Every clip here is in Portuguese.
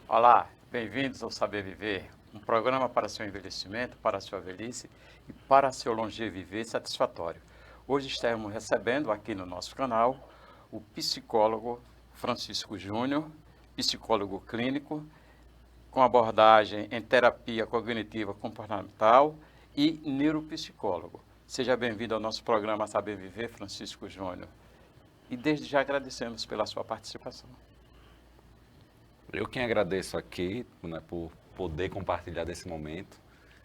Olá, bem-vindos ao Saber Viver, um programa para seu envelhecimento, para a sua velhice e para seu longeviver satisfatório. Hoje estamos recebendo aqui no nosso canal o psicólogo Francisco Júnior, psicólogo clínico, com abordagem em terapia cognitiva comportamental e neuropsicólogo. Seja bem-vindo ao nosso programa Saber Viver, Francisco Júnior. E desde já agradecemos pela sua participação. Eu quem agradeço aqui, né, por poder compartilhar desse momento,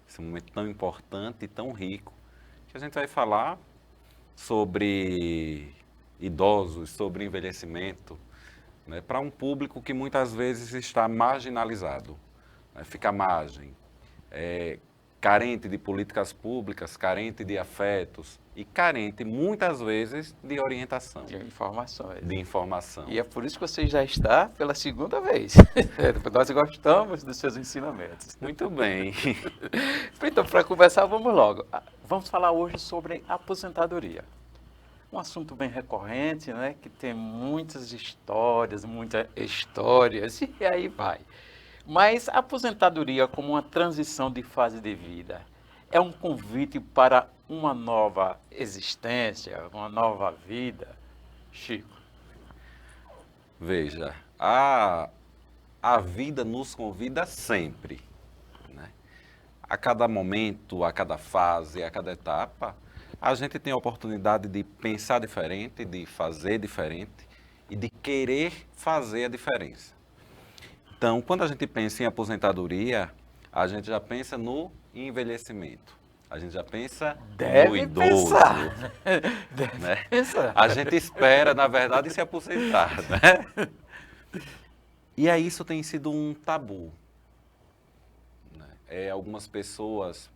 esse momento tão importante e tão rico, que a gente vai falar sobre idosos, sobre envelhecimento, né, para um público que muitas vezes está marginalizado, né, fica à margem, carente de políticas públicas, carente de afetos e carente, muitas vezes, de orientação, De informações. de informação. E é por isso que você já está pela segunda vez. Nós gostamos dos seus ensinamentos. Muito bem. Então, para começar, vamos logo. Vamos falar hoje sobre aposentadoria. Um assunto bem recorrente, né? Que tem muitas histórias, e aí vai. Mas a aposentadoria como uma transição de fase de vida é um convite para uma nova existência, uma nova vida, Chico? Veja, a vida nos convida sempre, né? A cada momento, a cada fase, a cada etapa, a gente tem a oportunidade de pensar diferente, de fazer diferente e de querer fazer a diferença. Então, quando a gente pensa em aposentadoria, a gente já pensa no envelhecimento. A gente já pensa no Deve idoso, pensar. Deve né? pensar. A gente espera, na verdade, se aposentar, né? E aí isso tem sido um tabu, né? Algumas pessoas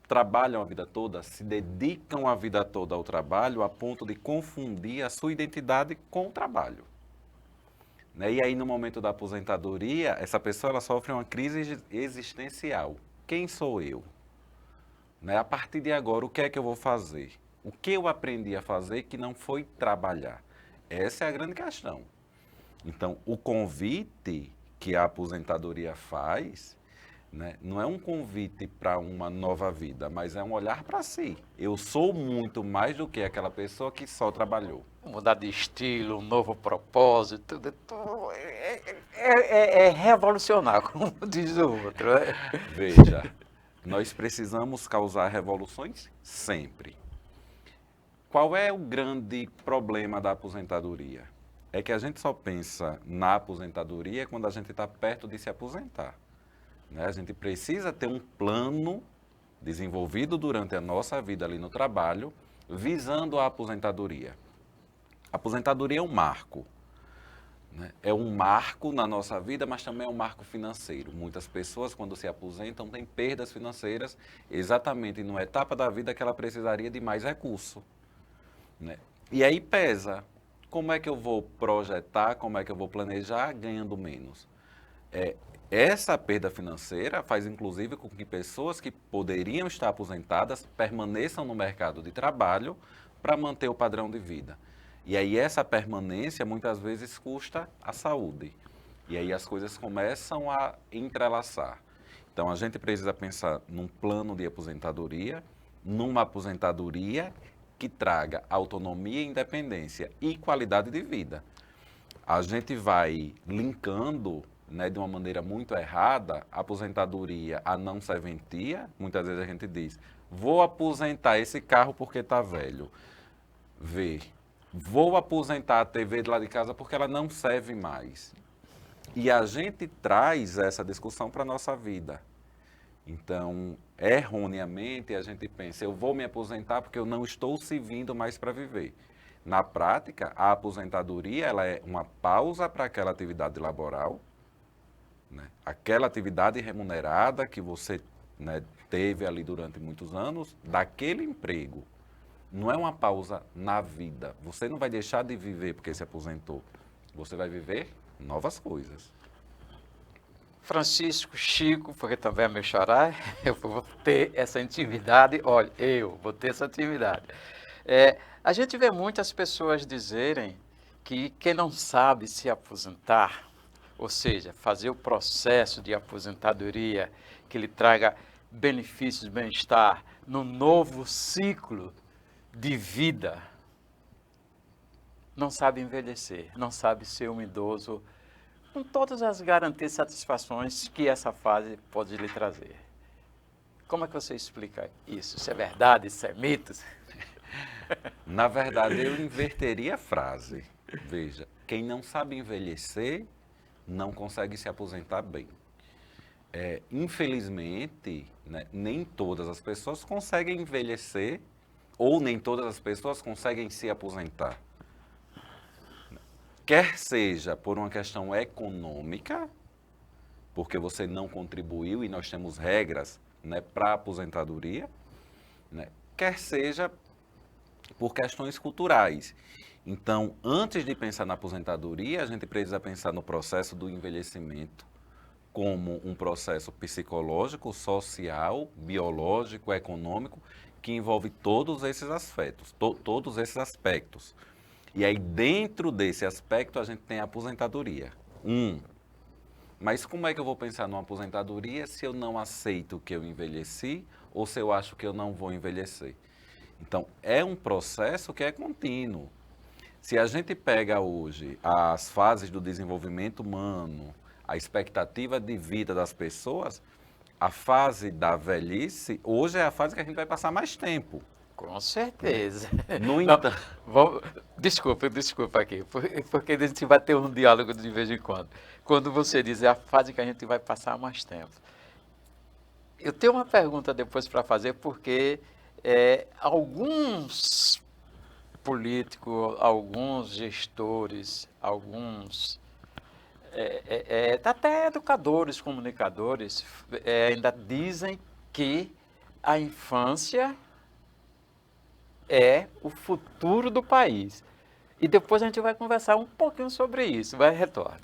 trabalham a vida toda, se dedicam a vida toda ao trabalho a ponto de confundir a sua identidade com o trabalho, né? E aí no momento da aposentadoria, essa pessoa ela sofre uma crise existencial. Quem sou eu? Né? A partir de agora, o que é que eu vou fazer? O que eu aprendi a fazer que não foi trabalhar? Essa é a grande questão. Então, o convite que a aposentadoria faz, né, não é um convite para uma nova vida, mas é um olhar para si. Eu sou muito mais do que aquela pessoa que só trabalhou. Mudar de estilo, um novo propósito, é revolucionar, como diz o outro. Né? Veja, nós precisamos causar revoluções sempre. Qual é o grande problema da aposentadoria? É que a gente só pensa na aposentadoria quando a gente está perto de se aposentar, né? A gente precisa ter um plano desenvolvido durante a nossa vida ali no trabalho, visando a aposentadoria. A aposentadoria é um marco, né? É um marco na nossa vida, mas também é um marco financeiro. Muitas pessoas, quando se aposentam, têm perdas financeiras exatamente numa etapa da vida que ela precisaria de mais recurso, né? E aí pesa. Como é que eu vou projetar, como é que eu vou planejar ganhando menos? Essa perda financeira faz, inclusive, com que pessoas que poderiam estar aposentadas permaneçam no mercado de trabalho para manter o padrão de vida. E aí essa permanência, muitas vezes, custa a saúde. E aí as coisas começam a entrelaçar. Então, a gente precisa pensar num plano de aposentadoria, numa aposentadoria que traga autonomia, independência e qualidade de vida. A gente vai linkando, né, de uma maneira muito errada a aposentadoria à não serventia. Muitas vezes a gente diz, vou aposentar esse carro porque está velho. Vou aposentar a TV de lá de casa porque ela não serve mais. E a gente traz essa discussão para a nossa vida. Então, erroneamente, a gente pensa, eu vou me aposentar porque eu não estou servindo mais para viver. Na prática, a aposentadoria ela é uma pausa para aquela atividade laboral, né? Aquela atividade remunerada que você, né, teve ali durante muitos anos, daquele emprego. Não é uma pausa na vida. Você não vai deixar de viver porque se aposentou. Você vai viver novas coisas. Francisco, Chico, porque também é meu xará, eu vou ter essa intimidade, olha, eu vou ter essa intimidade. A gente vê muitas pessoas dizerem que quem não sabe se aposentar ou seja, fazer o processo de aposentadoria que lhe traga benefícios, bem-estar no novo ciclo de vida, não sabe envelhecer, não sabe ser um idoso com todas as garantias e satisfações que essa fase pode lhe trazer. Como é que você explica isso? Isso é verdade? Isso é mito? Na verdade, eu inverteria a frase. Veja, quem não sabe envelhecer não consegue se aposentar bem. Infelizmente, né, nem todas as pessoas conseguem envelhecer ou nem todas as pessoas conseguem se aposentar. Quer seja por uma questão econômica, porque você não contribuiu e nós temos regras, né, para a aposentadoria, né, quer seja por questões culturais. Então, antes de pensar na aposentadoria, a gente precisa pensar no processo do envelhecimento como um processo psicológico, social, biológico, econômico, que envolve todos esses aspectos, todos esses aspectos. E aí, dentro desse aspecto, a gente tem a aposentadoria. Mas como é que eu vou pensar numa aposentadoria se eu não aceito que eu envelheci ou se eu acho que eu não vou envelhecer? Então, é um processo que é contínuo. Se a gente pega hoje as fases do desenvolvimento humano, a expectativa de vida das pessoas, a fase da velhice, hoje é a fase que a gente vai passar mais tempo. Com certeza. No Não, entanto, desculpa aqui, porque a gente vai ter um diálogo de vez em quando. Quando você diz é a fase que a gente vai passar mais tempo. Eu tenho uma pergunta depois para fazer, porque alguns políticos, alguns gestores, alguns até educadores, comunicadores, ainda dizem que a infância é o futuro do país. E depois a gente vai conversar um pouquinho sobre isso. Vai, retorno.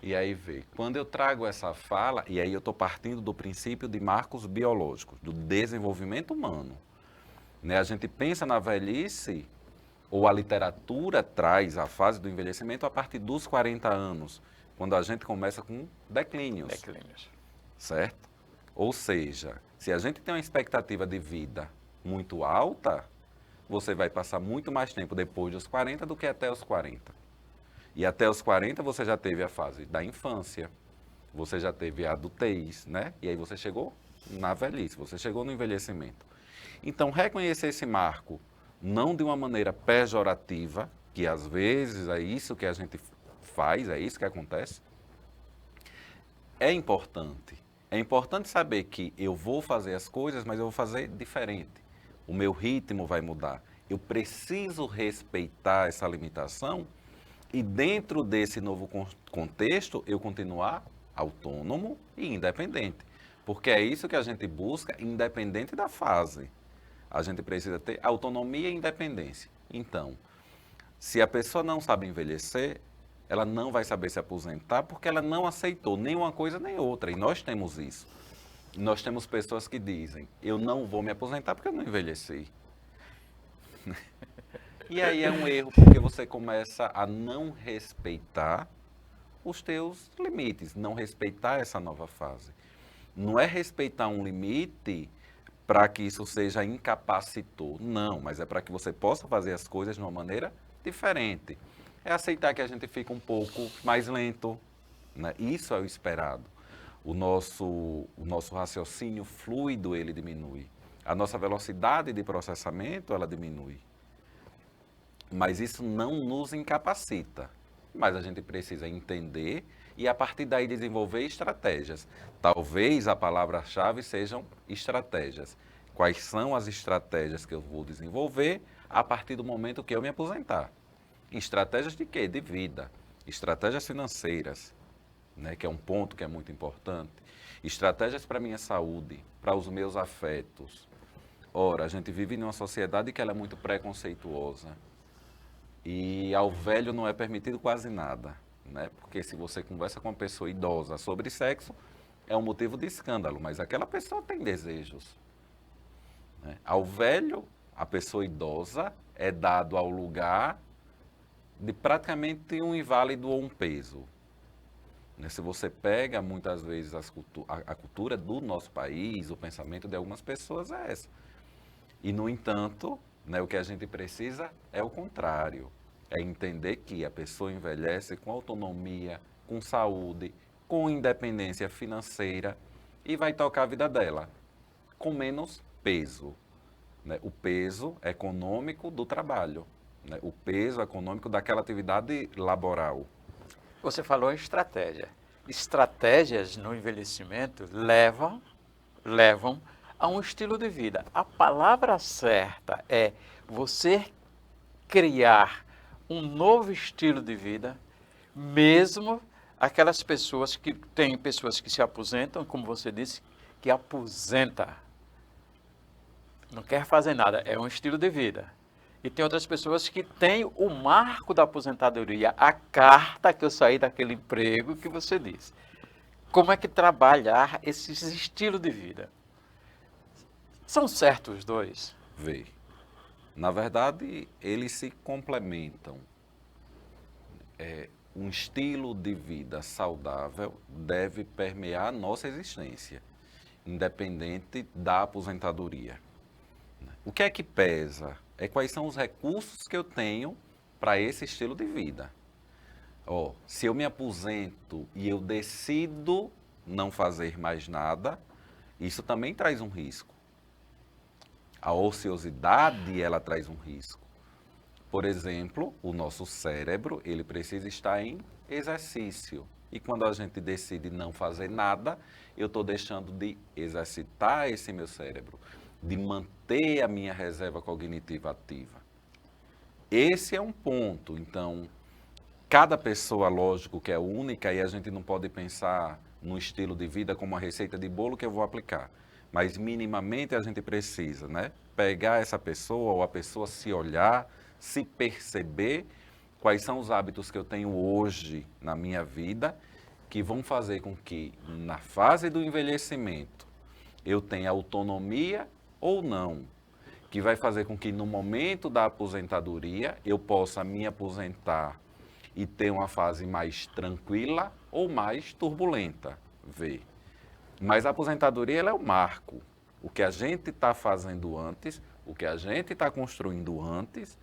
e aí vê, quando eu trago essa fala, e aí eu estou partindo do princípio de marcos biológicos, do desenvolvimento humano. Né? A gente pensa na velhice, ou a literatura traz a fase do envelhecimento a partir dos 40 anos, quando a gente começa com declínios. Declínios. Certo? Ou seja, se a gente tem uma expectativa de vida muito alta, você vai passar muito mais tempo depois dos 40 do que até os 40. E até os 40 você já teve a fase da infância, você já teve a adultez, né? E aí você chegou na velhice, você chegou no envelhecimento. Então, reconhecer esse marco, não de uma maneira pejorativa, que às vezes é isso que a gente faz, é isso que acontece, é importante. É importante saber que eu vou fazer as coisas, mas eu vou fazer diferente. O meu ritmo vai mudar. Eu preciso respeitar essa limitação e dentro desse novo contexto eu continuar autônomo e independente. Porque é isso que a gente busca, independente da fase. A gente precisa ter autonomia e independência. Então, se a pessoa não sabe envelhecer, ela não vai saber se aposentar porque ela não aceitou nem uma coisa nem outra. E nós temos isso. Nós temos pessoas que dizem, eu não vou me aposentar porque eu não envelheci. E aí é um erro porque você começa a não respeitar os teus limites, não respeitar essa nova fase. Não é respeitar um limite para que isso seja incapacitor, não, mas é para que você possa fazer as coisas de uma maneira diferente. É aceitar que a gente fica um pouco mais lento, né? Isso é o esperado. O nosso raciocínio fluido, ele diminui. A nossa velocidade de processamento, ela diminui. Mas isso não nos incapacita. Mas a gente precisa entender e, a partir daí, desenvolver estratégias. Talvez a palavra-chave sejam estratégias. Quais são as estratégias que eu vou desenvolver a partir do momento que eu me aposentar? Estratégias de quê? De vida. Estratégias financeiras, né, que é um ponto que é muito importante. Estratégias para a minha saúde, para os meus afetos. Ora, a gente vive em uma sociedade que ela é muito preconceituosa. E ao velho não é permitido quase nada, né? Porque se você conversa com uma pessoa idosa sobre sexo, é um motivo de escândalo, mas aquela pessoa tem desejos. Né? Ao velho, a pessoa idosa é dado ao lugar de praticamente um inválido ou um peso. Né? Se você pega, muitas vezes, a cultura do nosso país, o pensamento de algumas pessoas é essa. E, no entanto, né, o que a gente precisa é o contrário. É entender que a pessoa envelhece com autonomia, com saúde, com independência financeira e vai tocar a vida dela com menos peso. Né? O peso econômico do trabalho, né? O peso econômico daquela atividade laboral. Você falou em estratégia. Estratégias no envelhecimento levam a um estilo de vida. A palavra certa é você criar um novo estilo de vida, mesmo aquelas pessoas que tem pessoas que se aposentam, como você disse, que aposenta, não quer fazer nada, é um estilo de vida. E tem outras pessoas que têm o marco da aposentadoria, a carta que eu saí daquele emprego que você disse. Como é que trabalhar esses estilos de vida? São certos os dois? Vê. Na verdade, eles se complementam. Um estilo de vida saudável deve permear a nossa existência, independente da aposentadoria. O que é que pesa? É quais são os recursos que eu tenho para esse estilo de vida. Se eu me aposento e eu decido não fazer mais nada, isso também traz um risco. A ociosidade, ela traz um risco. Por exemplo, o nosso cérebro, ele precisa estar em exercício. E quando a gente decide não fazer nada, eu estou deixando de exercitar esse meu cérebro, de manter a minha reserva cognitiva ativa. Esse é um ponto. Então, cada pessoa, lógico, que é única e a gente não pode pensar no estilo de vida como uma receita de bolo que eu vou aplicar. Mas minimamente a gente precisa, né, pegar essa pessoa ou a pessoa se olhar, se perceber quais são os hábitos que eu tenho hoje na minha vida que vão fazer com que na fase do envelhecimento eu tenha autonomia ou não, que vai fazer com que no momento da aposentadoria eu possa me aposentar e ter uma fase mais tranquila ou mais turbulenta, vê. Mas a aposentadoria ela é o marco. O que a gente está fazendo antes, o que a gente está construindo antes,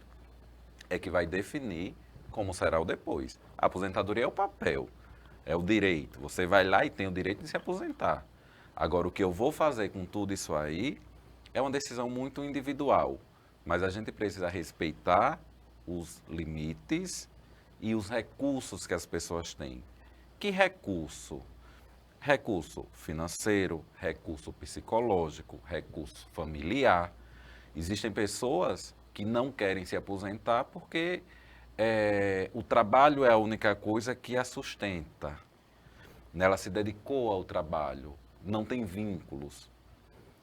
é que vai definir como será o depois. A aposentadoria é o papel, é o direito. Você vai lá e tem o direito de se aposentar. Agora, o que eu vou fazer com tudo isso aí é uma decisão muito individual. Mas a gente precisa respeitar os limites e os recursos que as pessoas têm. Que recurso? Recurso financeiro, recurso psicológico, recurso familiar. Existem pessoas que não querem se aposentar porque o trabalho é a única coisa que a sustenta. Ela se dedicou ao trabalho, não tem vínculos.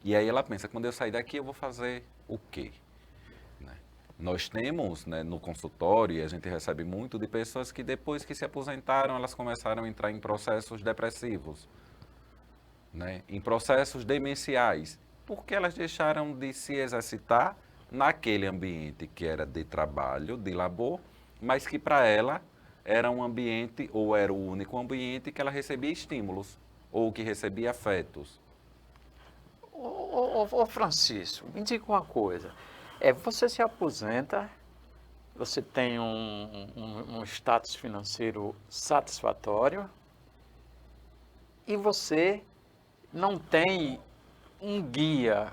E aí ela pensa, quando eu sair daqui eu vou fazer o quê? Nós temos, né, no consultório, e a gente recebe muito de pessoas que depois que se aposentaram, elas começaram a entrar em processos depressivos, né, em processos demenciais, porque elas deixaram de se exercitar naquele ambiente que era de trabalho, de labor, mas que para ela era um ambiente, ou era o único ambiente que ela recebia estímulos, ou que recebia afetos. Ô Francisco, me diga uma coisa. Você se aposenta, você tem um status financeiro satisfatório e você não tem um guia,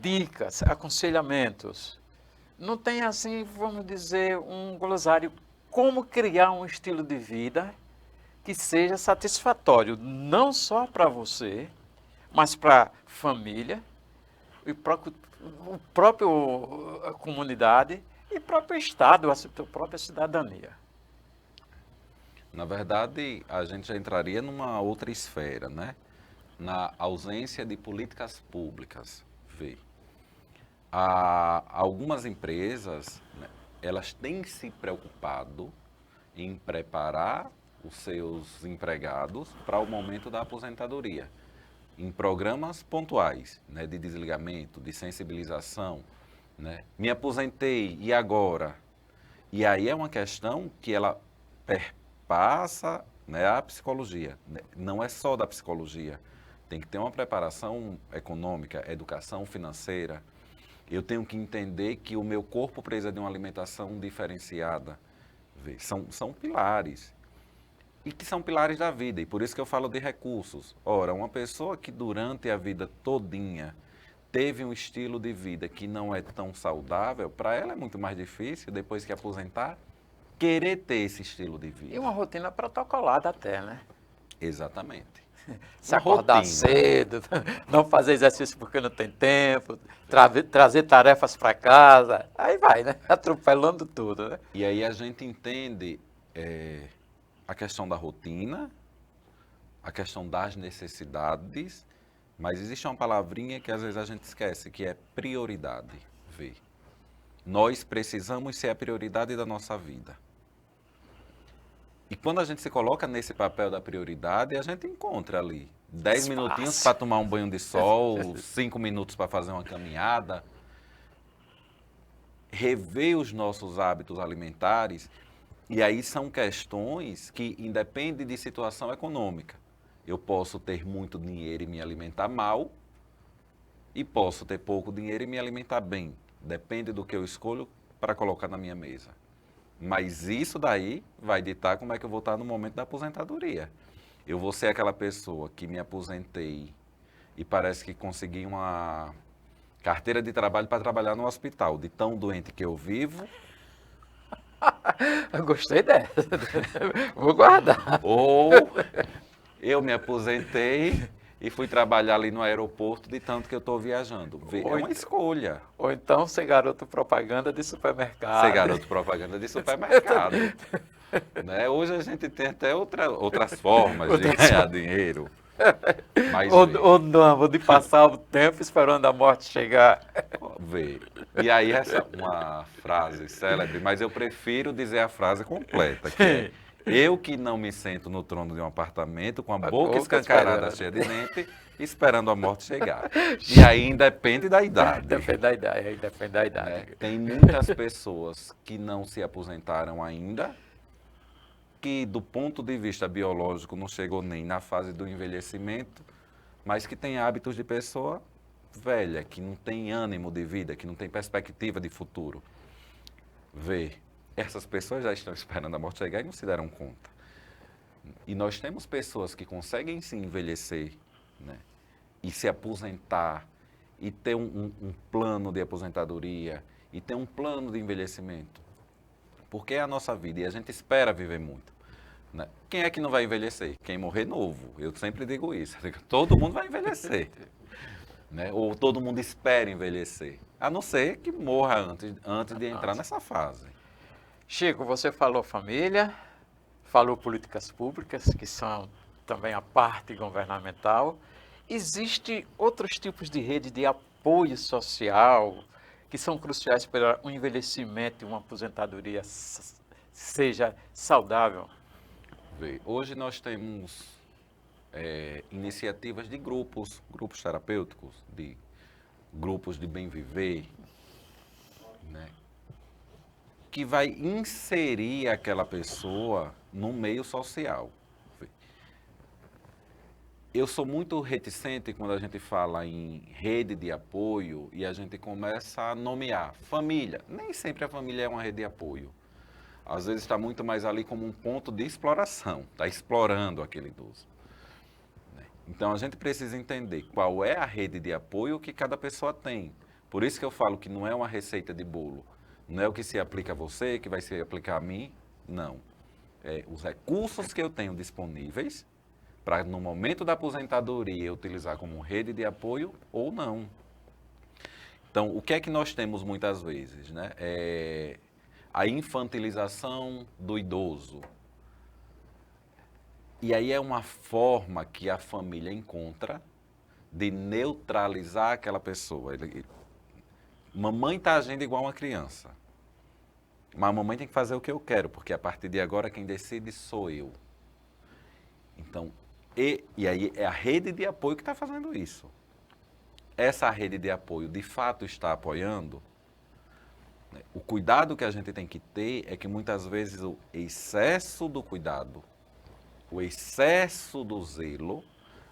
dicas, aconselhamentos. Não tem assim, vamos dizer, um glossário como criar um estilo de vida que seja satisfatório, não só para você, mas para a família, o próprio a comunidade e o próprio Estado, a própria cidadania. Na verdade, a gente já entraria numa outra esfera, né? Na ausência de políticas públicas. Vê. Algumas empresas, né, elas têm se preocupado em preparar os seus empregados para o momento da aposentadoria, em programas pontuais, né, de desligamento, de sensibilização, né? Me aposentei, e agora? E aí é uma questão que ela perpassa né? A psicologia. Não é só da psicologia. Tem que ter uma preparação econômica, educação financeira. Eu tenho que entender que o meu corpo precisa de uma alimentação diferenciada. Vê, são pilares. E que são pilares da vida, e por isso que eu falo de recursos. Ora, uma pessoa que durante a vida todinha teve um estilo de vida que não é tão saudável, para ela é muito mais difícil, depois que aposentar, querer ter esse estilo de vida. E uma rotina protocolada até, né? Exatamente. Se Uma acordar rotina. cedo, não fazer exercício porque não tem tempo, trazer tarefas para casa, aí vai, né? Atropelando tudo, né? E aí a gente entende a questão da rotina, a questão das necessidades, mas existe uma palavrinha que às vezes a gente esquece, que é prioridade. Vê. Nós precisamos ser a prioridade da nossa vida. E quando a gente se coloca nesse papel da prioridade, a gente encontra ali 10 minutinhos para tomar um banho de sol, 5 minutos para fazer uma caminhada, rever os nossos hábitos alimentares. E aí são questões que independem de situação econômica. Eu posso ter muito dinheiro e me alimentar mal, e posso ter pouco dinheiro e me alimentar bem. Depende do que eu escolho para colocar na minha mesa. Mas isso daí vai ditar como é que eu vou estar no momento da aposentadoria. Eu vou ser aquela pessoa que me aposentei e parece que consegui uma carteira de trabalho para trabalhar no hospital, de tão doente que eu vivo. Eu gostei dessa. Vou guardar. Ou eu me aposentei e fui trabalhar ali no aeroporto de tanto que eu estou viajando. É uma escolha. Ou então ser garoto propaganda de supermercado. Ser garoto propaganda de supermercado. Né? Hoje a gente tem até outras formas de ganhar dinheiro. Mas ou não, vou de passar o tempo esperando a morte chegar. Vê. E aí essa uma frase célebre, mas eu prefiro dizer a frase completa, que é: eu que não me sento no trono de um apartamento com a boca escancarada, cheia de dente, esperando a morte chegar. E aí depende da idade. Depende da idade, aí depende da idade. Né? Tem muitas pessoas que não se aposentaram ainda, que do ponto de vista biológico não chegou nem na fase do envelhecimento, mas que tem hábitos de pessoa velha, que não tem ânimo de vida, que não tem perspectiva de futuro. Vê, essas pessoas já estão esperando a morte chegar e não se deram conta. E nós temos pessoas que conseguem se envelhecer, né, e se aposentar, e ter um plano de aposentadoria, e ter um plano de envelhecimento. Porque é a nossa vida e a gente espera viver muito. Né? Quem é que não vai envelhecer? Quem morrer novo. Eu sempre digo isso. Todo mundo vai envelhecer. Né? Ou todo mundo espera envelhecer. A não ser que morra antes de entrar nessa fase. Chico, você falou família, falou políticas públicas, que são também a parte governamental. Existem outros tipos de rede de apoio social que são cruciais para o envelhecimento e uma aposentadoria seja saudável? Hoje nós temos iniciativas de grupos terapêuticos, de grupos de bem viver, né, que vai inserir aquela pessoa no meio social. Eu sou muito reticente quando a gente fala em rede de apoio e a gente começa a nomear família. Nem sempre a família é uma rede de apoio. Às vezes está muito mais ali como um ponto de exploração, está explorando aquele idoso. Então a gente precisa entender qual é a rede de apoio que cada pessoa tem. Por isso que eu falo que não é uma receita de bolo. Não é o que se aplica a você, que vai se aplicar a mim. Não. É os recursos que eu tenho disponíveis para, no momento da aposentadoria, utilizar como rede de apoio ou não. Então, o que é que nós temos muitas vezes? Né? A infantilização do idoso. E aí é uma forma que a família encontra de neutralizar aquela pessoa. Mamãe está agindo igual uma criança. Mas a mamãe tem que fazer o que eu quero, porque a partir de agora quem decide sou eu. Então, e aí é a rede de apoio que está fazendo isso. Essa rede de apoio de fato está apoiando? O cuidado que a gente tem que ter é que muitas vezes o excesso do cuidado, o excesso do zelo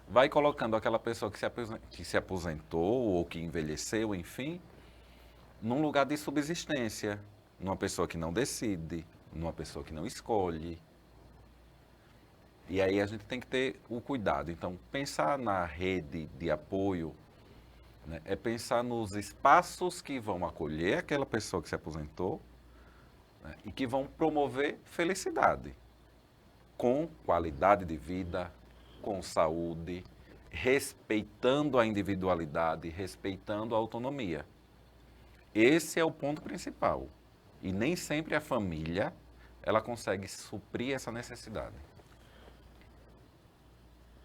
vai colocando aquela pessoa que se aposentou ou que envelheceu, enfim, num lugar de subsistência, numa pessoa que não decide, numa pessoa que não escolhe. E aí a gente tem que ter o cuidado. Então, pensar na rede de apoio, né, é pensar nos espaços que vão acolher aquela pessoa que se aposentou, né, e que vão promover felicidade, com qualidade de vida, com saúde, respeitando a individualidade, respeitando a autonomia. Esse é o ponto principal. E nem sempre a família ela consegue suprir essa necessidade.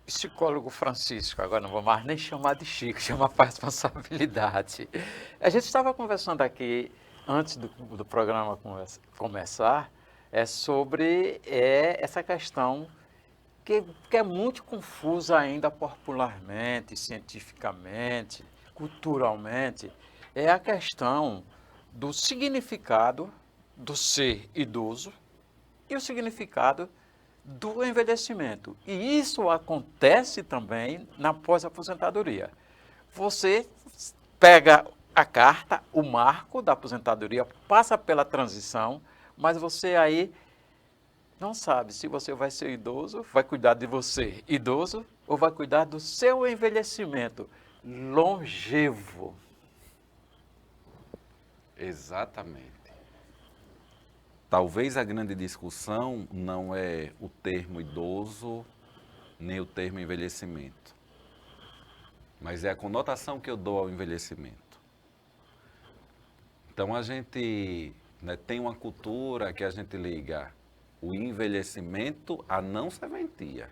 Psicólogo Francisco, agora não vou mais nem chamar de Chico, chamar para responsabilidade. A gente estava conversando aqui, antes do programa começar, sobre essa questão que é muito confusa ainda popularmente, cientificamente, culturalmente, é a questão do significado do ser idoso e o significado do envelhecimento. E isso acontece também na pós-aposentadoria. Você pega a carta, o marco da aposentadoria, passa pela transição, mas você aí não sabe se você vai ser idoso, vai cuidar de você idoso, ou vai cuidar do seu envelhecimento longevo. Exatamente. Talvez a grande discussão não é o termo idoso, nem o termo envelhecimento, mas é a conotação que eu dou ao envelhecimento. Então a gente, né, tem uma cultura que a gente liga o envelhecimento à não serventia.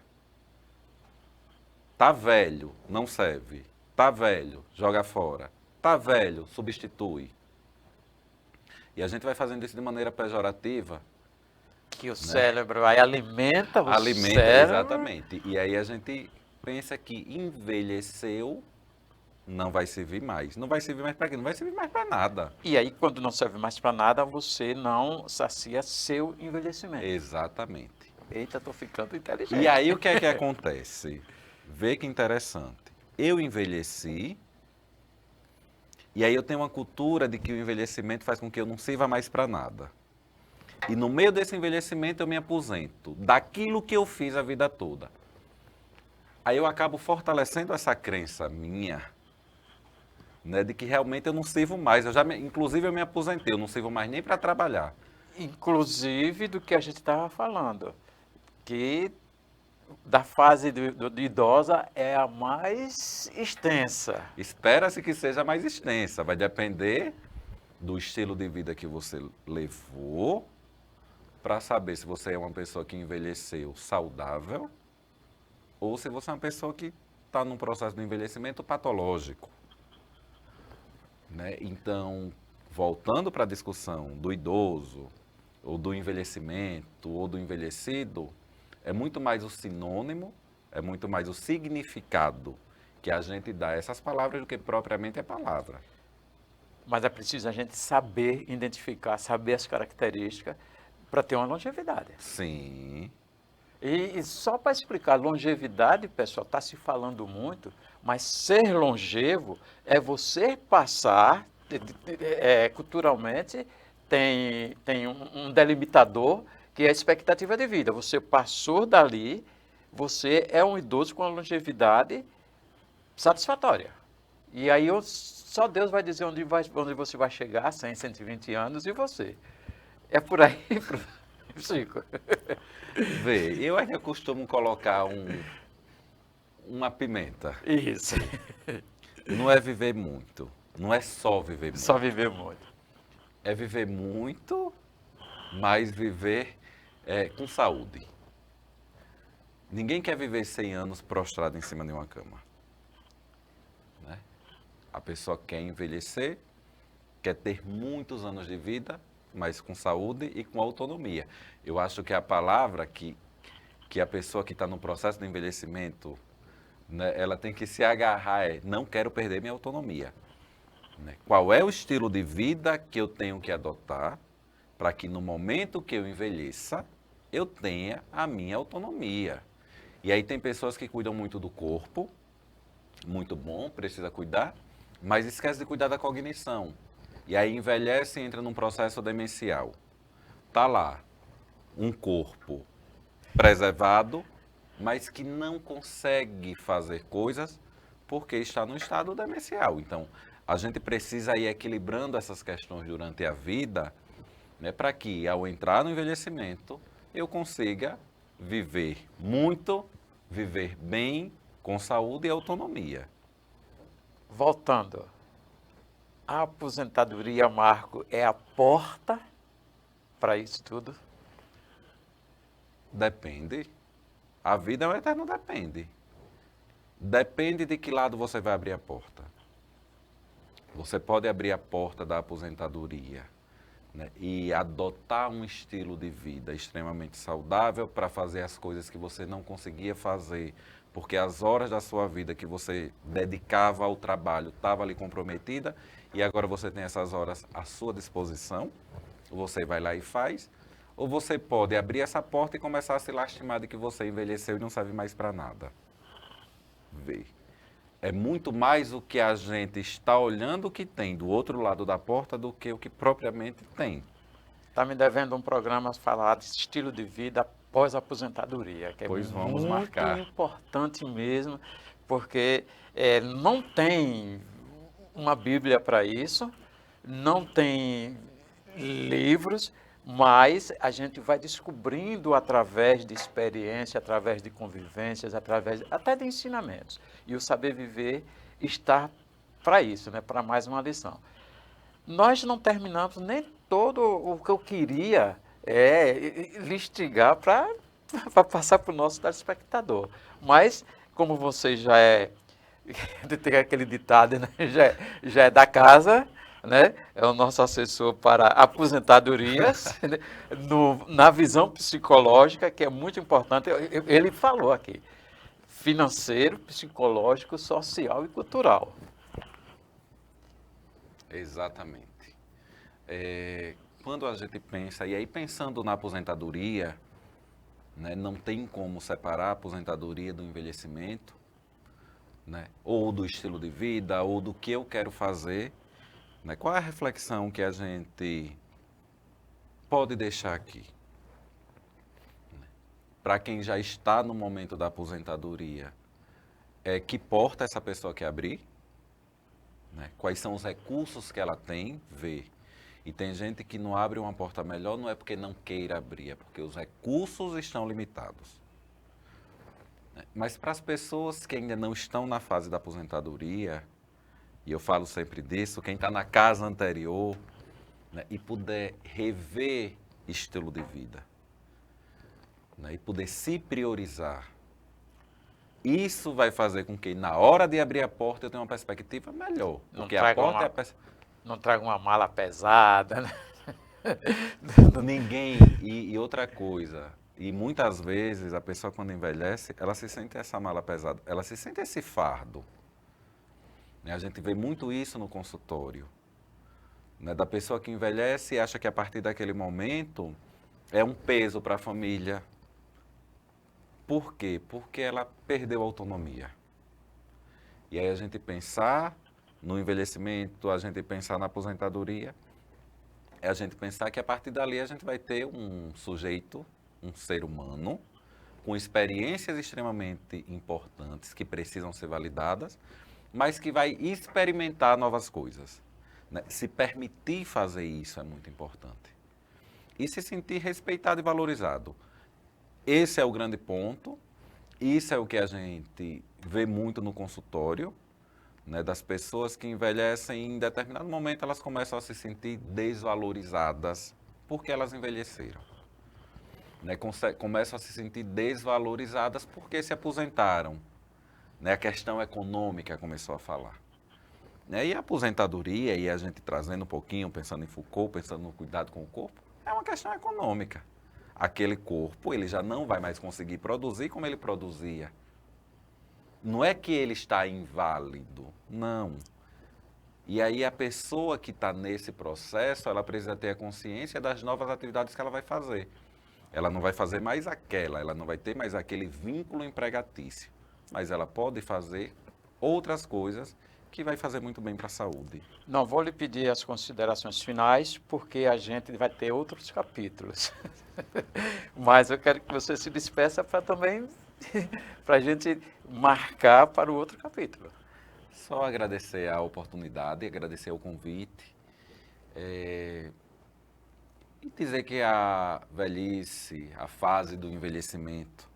Tá velho, não serve. Tá velho, joga fora. Tá velho, substitui. E a gente vai fazendo isso de maneira pejorativa. Que o cérebro aí alimenta o Alimenta, cérebro. exatamente. E aí a gente pensa que envelheceu, não vai servir mais. Não vai servir mais para quê? Não vai servir mais para nada. E aí, quando não serve mais para nada, você não sacia seu envelhecimento. Exatamente. Eita, tô ficando inteligente. E aí o que é que acontece? Vê que interessante. Eu envelheci, e aí eu tenho uma cultura de que o envelhecimento faz com que eu não sirva mais para nada. E no meio desse envelhecimento eu me aposento daquilo que eu fiz a vida toda. Aí eu acabo fortalecendo essa crença minha, né, de que realmente eu não sirvo mais. Inclusive eu me aposentei, eu não sirvo mais nem para trabalhar. Inclusive do que a gente estava falando, que da fase de idosa é a mais extensa. Espera-se que seja mais extensa, vai depender do estilo de vida que você levou, para saber se você é uma pessoa que envelheceu saudável ou se você é uma pessoa que está num processo de envelhecimento patológico. Né? Então, voltando para a discussão do idoso, ou do envelhecimento, ou do envelhecido, é muito mais o sinônimo, é muito mais o significado que a gente dá a essas palavras do que propriamente a palavra. Mas é preciso a gente saber identificar, saber as características para ter uma longevidade. Sim. E só para explicar, longevidade, pessoal, está se falando muito, mas ser longevo é você passar, culturalmente, tem um delimitador que é a expectativa de vida. Você passou dali, você é um idoso com uma longevidade satisfatória. E aí só Deus vai dizer onde você vai chegar, 100, 120 anos, e você. É por aí, Chico. Vê, eu ainda costumo colocar uma pimenta. Isso. Não é viver muito, não é só viver muito. Só viver muito. É viver muito, mas viver com saúde. Ninguém quer viver 100 anos prostrado em cima de uma cama. Né? A pessoa quer envelhecer, quer ter muitos anos de vida, mas com saúde e com autonomia. Eu acho que a palavra que a pessoa que está no processo de envelhecimento, né, ela tem que se agarrar não quero perder minha autonomia. Né? Qual é o estilo de vida que eu tenho que adotar para que no momento que eu envelheça, eu tenha a minha autonomia. E aí tem pessoas que cuidam muito do corpo, muito bom, precisa cuidar, mas esquece de cuidar da cognição. E aí envelhece e entra num processo demencial. Tá lá, um corpo preservado, mas que não consegue fazer coisas porque está no estado demencial. Então, a gente precisa ir equilibrando essas questões durante a vida, né, para que, ao entrar no envelhecimento, eu consiga viver muito, viver bem, com saúde e autonomia. Voltando, a aposentadoria, Marco, é a porta para isso tudo? Depende. A vida é um eterno depende. Depende de que lado você vai abrir a porta. Você pode abrir a porta da aposentadoria, né, e adotar um estilo de vida extremamente saudável para fazer as coisas que você não conseguia fazer, porque as horas da sua vida que você dedicava ao trabalho estavam ali comprometida e agora você tem essas horas à sua disposição, você vai lá e faz, ou você pode abrir essa porta e começar a se lastimar de que você envelheceu e não serve mais para nada. Vê. É muito mais o que a gente está olhando que tem do outro lado da porta do que o que propriamente tem. Está me devendo um programa falar de estilo de vida após a aposentadoria, que Pois é vamos muito marcar. importante mesmo, porque não tem uma Bíblia para isso, não tem livros, mas a gente vai descobrindo através de experiência, através de convivências, através até de ensinamentos. E o saber viver está para isso, né? Para mais uma lição. Nós não terminamos nem todo o que eu queria lhe instigar para passar para o nosso telespectador. Mas, como você já tem aquele ditado, né? Já é da casa, né? É o nosso assessor para aposentadorias, né? Na visão psicológica, que é muito importante, ele falou aqui, financeiro, psicológico, social e cultural. Exatamente. Quando a gente pensa, e aí pensando na aposentadoria, né, não tem como separar a aposentadoria do envelhecimento, né, ou do estilo de vida, ou do que eu quero fazer. Né? Qual é a reflexão que a gente pode deixar aqui? Para quem já está no momento da aposentadoria, que porta essa pessoa quer abrir? Né? Quais são os recursos que ela tem? Ver. E tem gente que não abre uma porta melhor, não é porque não queira abrir, é porque os recursos estão limitados. Mas para as pessoas que ainda não estão na fase da aposentadoria, e eu falo sempre disso, quem está na casa anterior, né, e puder rever estilo de vida, né, e poder se priorizar, isso vai fazer com que na hora de abrir a porta eu tenha uma perspectiva melhor. Porque a porta é a não traga uma mala pesada, né? Ninguém. E outra coisa, e muitas vezes a pessoa quando envelhece, ela se sente essa mala pesada, ela se sente esse fardo. Né? A gente vê muito isso no consultório. Né? Da pessoa que envelhece e acha que a partir daquele momento é um peso para a família. Por quê? Porque ela perdeu a autonomia. E aí a gente pensar no envelhecimento, a gente pensar na aposentadoria, é a gente pensar que a partir dali a gente vai ter um sujeito, um ser humano, com experiências extremamente importantes que precisam ser validadas, mas que vai experimentar novas coisas. Né? Se permitir fazer isso é muito importante. E se sentir respeitado e valorizado. Esse é o grande ponto, isso é o que a gente vê muito no consultório, né, das pessoas que envelhecem e em determinado momento elas começam a se sentir desvalorizadas porque elas envelheceram. Né, começam a se sentir desvalorizadas porque se aposentaram. Né, a questão econômica começou a falar. Né, e a aposentadoria, e a gente trazendo um pouquinho, pensando em Foucault, pensando no cuidado com o corpo, é uma questão econômica. Aquele corpo, ele já não vai mais conseguir produzir como ele produzia. Não é que ele está inválido, não. E aí a pessoa que está nesse processo, ela precisa ter a consciência das novas atividades que ela vai fazer. Ela não vai fazer mais aquela, ela não vai ter mais aquele vínculo empregatício, mas ela pode fazer outras coisas que vai fazer muito bem para a saúde. Não vou lhe pedir as considerações finais, porque a gente vai ter outros capítulos. Mas eu quero que você se despeça para também, para a gente marcar para o outro capítulo. Só agradecer a oportunidade, agradecer o convite e dizer que a velhice, a fase do envelhecimento,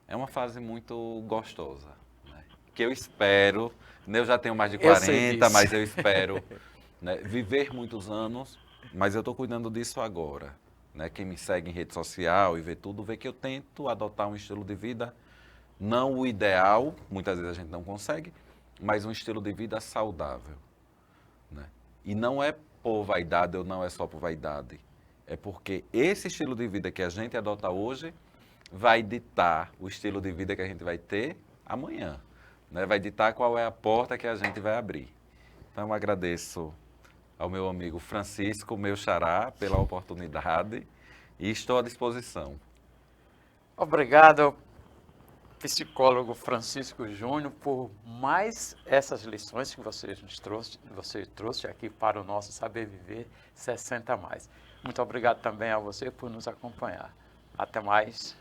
é uma fase muito gostosa, né? Que eu espero, né, eu já tenho mais de Eu sei 40, disso. mas eu espero, né, viver muitos anos, mas eu estou cuidando disso agora. Né? Quem me segue em rede social e vê tudo, vê que eu tento adotar um estilo de vida, não o ideal, muitas vezes a gente não consegue, mas um estilo de vida saudável. Né? E não é por vaidade ou não é só por vaidade. É porque esse estilo de vida que a gente adota hoje vai ditar o estilo de vida que a gente vai ter amanhã. Né? Vai ditar qual é a porta que a gente vai abrir. Então, eu agradeço ao meu amigo Francisco, meu xará, pela oportunidade e estou à disposição. Obrigado, psicólogo Francisco Júnior, por mais essas lições que você trouxe aqui para o nosso Saber Viver 60 Mais. Muito obrigado também a você por nos acompanhar. Até mais.